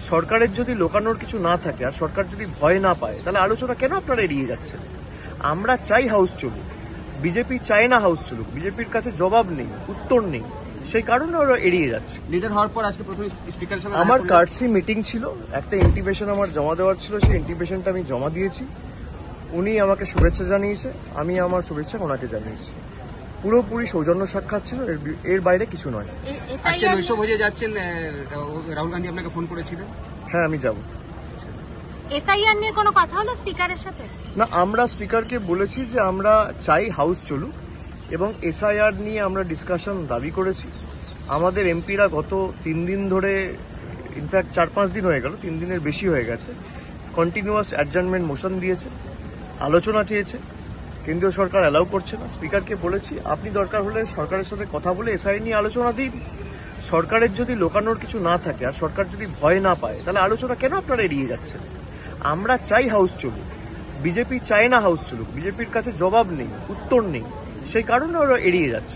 সরকারের যদি লোকানোর কিছু না থাকে আর সরকার যদি ভয় না পায় তাহলে আলোচনা কেন আপনারা এড়িয়ে যাচ্ছেন? আমরা চাই হাউস চলুক, বিজেপি চায় না হাউস চলুক, বিজেপির কাছে জবাব নেই, উত্তর নেই, সেই কারণে ওরা এড়িয়ে যাচ্ছে। লিডার হওয়ার পর আজকে প্রথম স্পিকার সামনে আমার কার্ডসি মিটিং ছিল, একটা ইন্টিমেশন আমার জমা দেওয়ার ছিল, সেই ইন্টিমেশনটা আমি জমা দিয়েছি। উনি আমাকে শুভেচ্ছা জানিয়েছে, আমি আমার শুভেচ্ছা ওনাকে জানিয়েছি। পুরোপুরি সৌজন্য সাক্ষাৎ ছিল, এর বাইরে কিছু নয়। আজকে নৈশভ হয়ে যাচ্ছেন, রাহুল গান্ধী আপনাকে ফোন করেছিলেন? হ্যাঁ, আমি যাব। এসআইআর নিয়ে কোনো কথা হলো স্পিকারের সাথে? না, আমরা স্পিকারকে বলেছি যে আমরা চাই হাউস চলুক এবং এসআইআর নিয়ে আমরা ডিসকাশন দাবি করেছি। আমাদের এমপিরা গত 3 দিন ধরে, ইনফ্যাক্ট 4-5 দিন হয়ে গেল, 3 দিনের বেশি হয়ে গেছে, কন্টিনিউয়াস অ্যাডজার্নমেন্ট মোশন দিয়েছে, আলোচনা চেয়েছে, কেন্দ্রীয় সরকার অ্যালাউ করছে না। স্পিকারকে বলেছি আপনি দরকার হলে সরকারের সাথে কথা বলে এসআইআর নিয়ে আলোচনা দিন। সরকারের যদি লোকানোর কিছু না থাকে আর সরকার যদি ভয় না পায় তাহলে আলোচনা কেন আপনারা এড়িয়ে যাচ্ছেন? আমরা চাই হাউস চলুক, বিজেপি চায় না হাউস চলুক, বিজেপির কাছে জবাব নেই, উত্তর নেই, সেই কারণে ওরা এড়িয়ে যাচ্ছে।